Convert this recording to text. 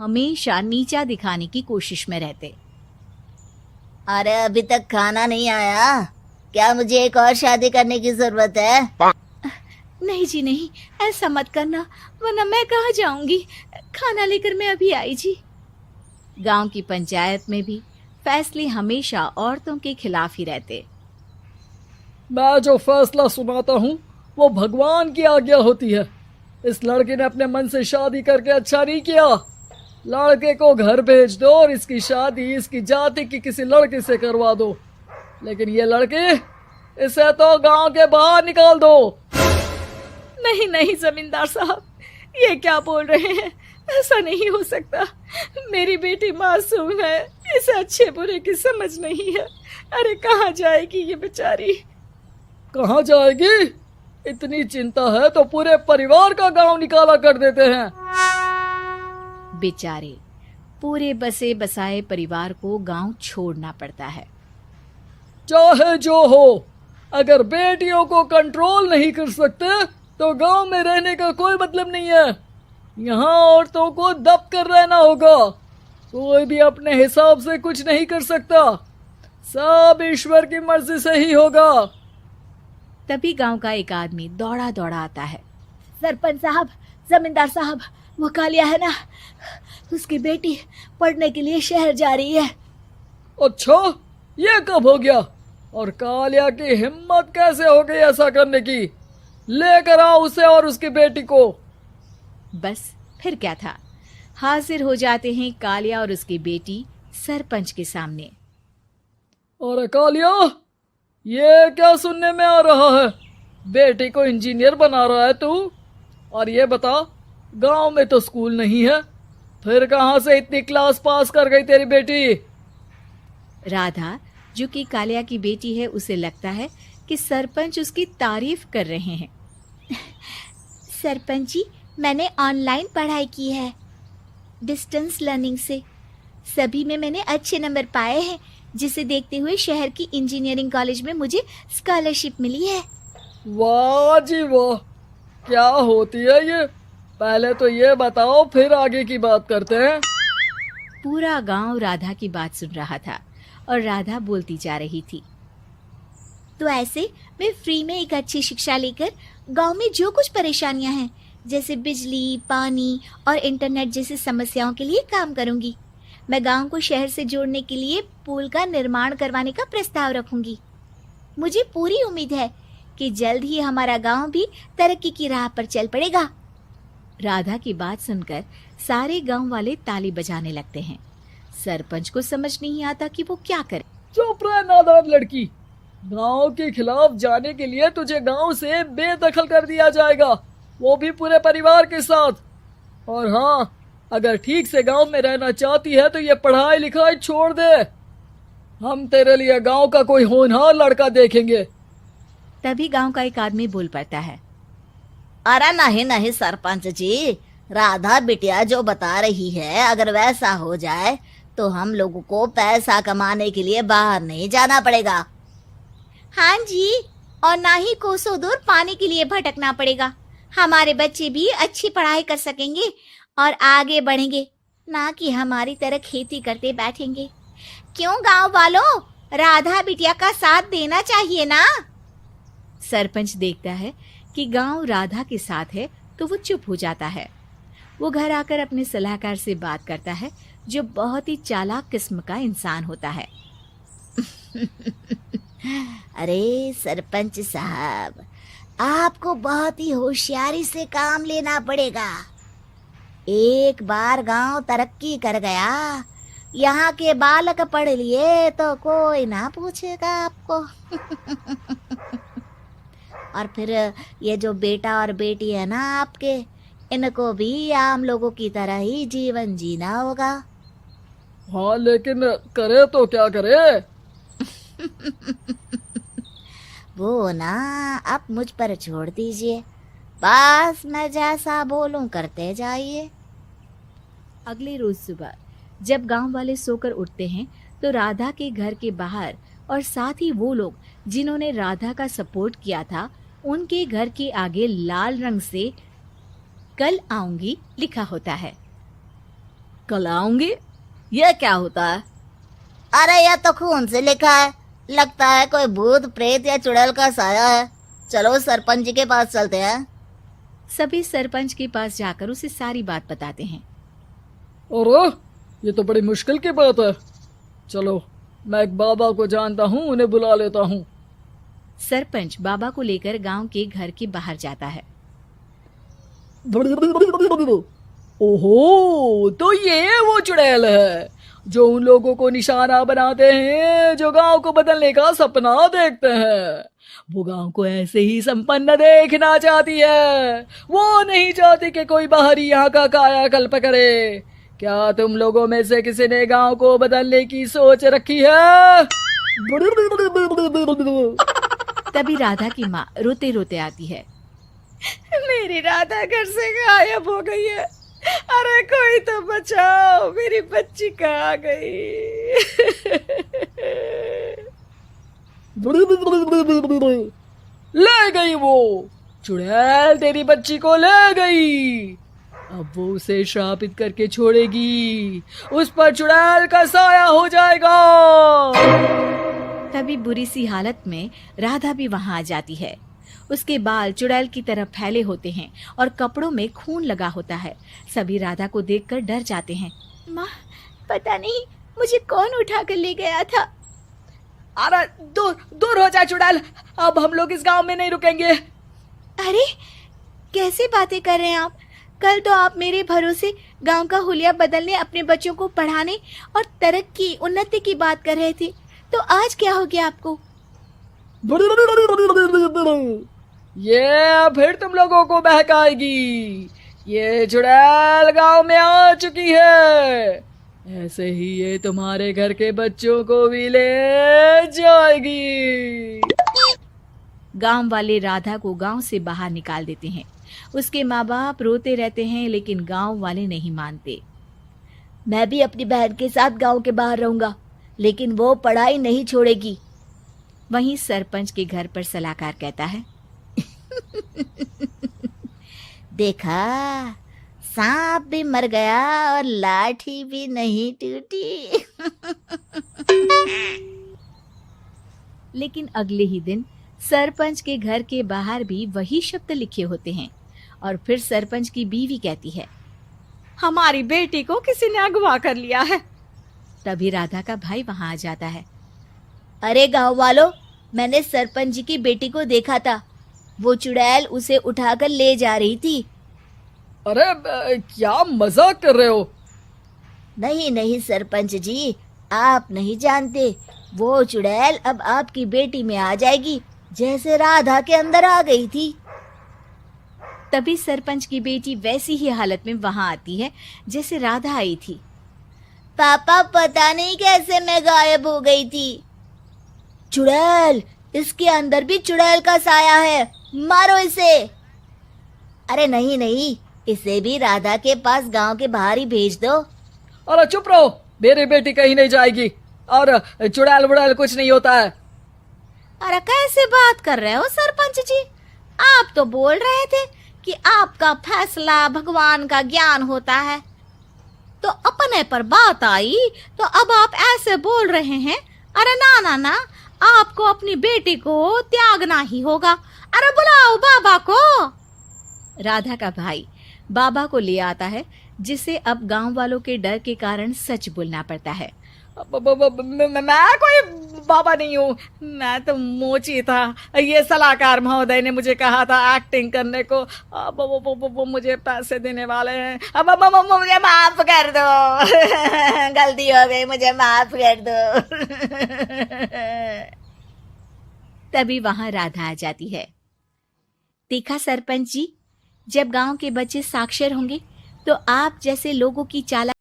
हमेशा नीचा दिखाने की कोशिश में रहते। अरे अभी तक खाना नहीं आया, क्या मुझे एक और शादी करने की जरूरत है? नहीं जी नहीं, ऐसा मत करना, वरना मैं कहाँ जाऊंगी। खाना लेकर मैं अभी आई जी। गांव की पंचायत में भी फैसले हमेशा औरतों के खिलाफ ही रहते। मैं जो फैसला सुनाता हूँ वो भगवान की आज्ञा होती है। इस लड़के ने अपने मन से शादी करके अच्छा नहीं किया। लड़के को घर भेज दो और इसकी शादी इसकी जाति की किसी लड़के से करवा दो। लेकिन ये लड़की, इसे तो गांव के बाहर निकाल दो। नहीं नहीं जमींदार साहब, ये क्या बोल रहे हैं? ऐसा नहीं हो सकता। मेरी बेटी मासूम है, इसे अच्छे बुरे की समझ नहीं है। अरे कहाँ जाएगी ये बेचारी? कहाँ जाएगी? इतनी चिंता है तो पूरे परिवार का गांव निकाला कर देते हैं। बेचारे पूरे बसे बसाए परिवार को गांव छोड़ना पड़ता है। चाहे जो हो, अगर बेटियों को कंट्रोल नहीं कर सकते तो गांव में रहने का कोई मतलब नहीं है। यहाँ औरतों को दब कर रहना होगा। कोई भी अपने हिसाब से कुछ नहीं कर सकता, सब ईश्वर की मर्जी से ही होगा। तभी गांव का एक आदमी दौड़ा दौड़ा आता है। सरपंच साहब, जमींदार साहब, वो कालिया है ना, उसकी बेटी पढ़ने के लिए शहर जा रही है। अच्छा, ये कब हो गया? और कालिया की हिम्मत कैसे हो गई ऐसा करने की? लेकर आओ उसे और उसकी बेटी को। बस फिर क्या था, हाजिर हो जाते हैं कालिया और उसकी बेटी सरपंच के सामने। और कालिया, ये क्या सुनने में आ रहा है? बेटी को इंजीनियर बना रहा है तू? और ये बता, गांव में तो स्कूल नहीं है, फिर कहां से इतनी क्लास पास कर गई तेरी बेटी? राधा, जो कि कालिया की बेटी है, उसे लगता है कि सरपंच उसकी तारीफ कर रहे हैं। सरपंच जी, मैंने ऑनलाइन पढ़ाई की है, डिस्टेंस लर्निंग से। सभी में मैंने अच्छे नंबर पाए हैं, जिसे देखते हुए शहर की इंजीनियरिंग कॉलेज में मुझे स्कॉलरशिप मिली है। वाह जी वाह, क्या होती है ये? पहले तो ये बताओ, फिर आगे की बात करते हैं। पूरा गांव राधा की बात सुन रहा था और राधा बोलती जा रही थी। तो ऐसे मैं फ्री में एक अच्छी शिक्षा लेकर गांव में जो कुछ परेशानियां हैं, जैसे बिजली, पानी और इंटरनेट जैसी समस्याओं के लिए काम करूंगी। मैं गांव को शहर से जोड़ने के लिए पुल का निर्माण करवाने का प्रस्ताव रखूंगी। मुझे पूरी उम्मीद है कि जल्द ही हमारा गांव भी तरक्की की राह पर चल पड़ेगा। राधा की बात सुनकर सारे गांव वाले ताली बजाने लगते हैं। सरपंच को समझ नहीं आता कि वो क्या करे। चुप रह नादान लड़की, गांव के खिलाफ जाने के लिए तुझे गांव से बेदखल कर दिया जाएगा, वो भी पूरे परिवार के साथ। और हाँ, अगर ठीक से गांव में रहना चाहती है तो ये पढ़ाई लिखाई छोड़ दे। हम तेरे लिए गांव का कोई होनहार लड़का देखेंगे। तभी गांव का एक आदमी बोल पड़ता है। अरे नहीं नहीं सरपंच जी, राधा बिटिया जो बता रही है, अगर वैसा हो जाए तो हम लोगों को पैसा कमाने के लिए बाहर नहीं जाना पड़ेगा। हाँ जी, और ना ही कोसों दूर पानी के लिए भटकना पड़ेगा। हमारे बच्चे भी अच्छी पढ़ाई कर सकेंगे और आगे बढ़ेंगे, ना कि हमारी तरह खेती करते बैठेंगे। क्यों गांव वालों, राधा बिटिया का साथ देना चाहिए ना। सरपंच देखता है कि गांव राधा के साथ है तो वो चुप हो जाता है। वो घर आकर अपने सलाहकार से बात करता है, जो बहुत ही चालाक किस्म का इंसान होता है। अरे सरपंच साहब, आपको बहुत ही होशियारी से काम लेना पड़ेगा। एक बार गांव तरक्की कर गया, यहाँ के बालक पढ़ लिए तो कोई ना पूछेगा आपको। और फिर ये जो बेटा और बेटी है ना आपके, इनको भी आम लोगों की तरह ही जीवन जीना होगा। हाँ, लेकिन करे तो क्या करे? वो ना आप मुझ पर छोड़ दीजिए, बस मैं जैसा बोलूं करते जाइए। अगले रोज सुबह जब गांव वाले सोकर उठते हैं तो राधा के घर के बाहर और साथ ही वो लोग जिन्होंने राधा का सपोर्ट किया था, उनके घर के आगे लाल रंग से कल आऊंगी लिखा होता है। कल आऊंगी। यह क्या होता है? अरे यह तो खून से लिखा है, लगता है कोई भूत प्रेत या चुड़ैल का साया है। चलो सरपंच जी के पास चलते हैं। सभी सरपंच के पास जाकर उसे सारी बात बताते हैं। अरे ये तो बड़ी मुश्किल की बात है। चलो मैं एक बाबा को जानता हूँ, उन्हें बुला लेता हूँ। सरपंच बाबा को लेकर गांव के घर के बाहर जाता है। ओहो, तो ये वो चुड़ैल है जो उन लोगों को निशाना बनाते हैं जो गांव को बदलने का सपना देखते हैं। वो गांव को ऐसे ही संपन्न देखना चाहती है। वो नहीं चाहती कि कोई बाहरी यहाँ का कायाकल्प करे। क्या तुम लोगों में से किसी ने गांव को बदलने की सोच रखी है? तभी राधा की माँ रोते रोते आती है। मेरी राधा घर से गायब हो गई है। अरे कोई तो बचाओ, मेरी बच्ची कहाँ गई? ले गई वो चुड़ैल, तेरी बच्ची को ले गई। अब वो उसे श्रापित करके छोड़ेगी, उस पर चुड़ैल का साया हो जाएगा। तभी बुरी सी हालत में राधा भी वहां आ जाती है। उसके बाल चुड़ैल की तरह फैले होते हैं और कपड़ों में खून लगा होता है। सभी राधा को देखकर डर जाते हैं। माँ, पता नहीं मुझे कौन उठा कर ले गया था। अरे दूर दूर हो जा चुड़ैल, अब हम लोग इस गांव में नहीं रुकेंगे। अरे कैसे बातें कर रहे हैं आप? कल तो आप मेरे भरोसे गांव का हुलिया बदलने, अपने बच्चों को पढ़ाने और तरक्की उन्नति की बात कर रहे थे, तो आज क्या हो गया आपको? ये फिर तुम लोगों को बहकाएगी। ये चुड़ैल गांव में आ चुकी है, ऐसे ही ये तुम्हारे घर के बच्चों को भी ले जाएगी। गांव वाले राधा को गांव से बाहर निकाल देते हैं। उसके माँ बाप रोते रहते हैं, लेकिन गांव वाले नहीं मानते। मैं भी अपनी बहन के साथ गांव के बाहर रहूंगा, लेकिन वो पढ़ाई नहीं छोड़ेगी। वहीं सरपंच के घर पर सलाहकार कहता है। देखा, सांप भी मर गया और लाठी भी नहीं टूटी। लेकिन अगले ही दिन सरपंच के घर के बाहर भी वही शब्द लिखे होते हैं। और फिर सरपंच की बीवी कहती है, हमारी बेटी को किसी ने अगवा कर लिया है। तभी राधा का भाई वहां आ जाता है। अरे गांव वालों, मैंने सरपंच जी की बेटी को देखा था। वो चुड़ैल उसे उठाकर ले जा रही थी। अरे क्या मजाक कर रहे हो? नहीं नहीं सरपंच जी, आप नहीं जानते। वो चुड़ैल अब आपकी बेटी में आ जाएगी, जैसे राधा के अंदर आ गई थी। तभी सरपंच की बेटी वैसी ही हालत में वहां आती है जैसे राधा आई थी। पापा, पता नहीं कैसे मैं गायब हो गई थी। चुड़ैल, इसके अंदर भी चुड़ैल का साया है, मारो इसे। अरे नहीं नहीं, इसे भी राधा के पास गांव के बाहर ही भेज दो। अरे चुप रहो, मेरी बेटी कहीं नहीं जाएगी और चुड़ैल बुड़ैल कुछ नहीं होता है। अरे कैसे बात कर रहे हो सरपंच जी? आप तो बोल रहे थे कि आपका फैसला भगवान का ज्ञान होता है, तो अपने पर बात आई तो अब आप ऐसे बोल रहे हैं। अरे ना ना ना, आपको अपनी बेटी को त्यागना ही होगा। अरे बुलाओ बाबा को। राधा का भाई बाबा को ले आता है, जिसे अब गांव वालों के डर के कारण सच बोलना पड़ता है। मैं कोई बाबा नहीं हूँ, मैं तो मोची था। ये सलाहकार महोदय ने मुझे कहा था एक्टिंग करने को। अब वो मुझे पैसे देने वाले हैं। अब मुझे माफ कर दो। गलती हो गई, मुझे माफ कर दो। तभी वहां राधा आ जाती है। देखा सरपंच जी, जब गांव के बच्चे साक्षर होंगे तो आप जैसे लोगों की चालाकी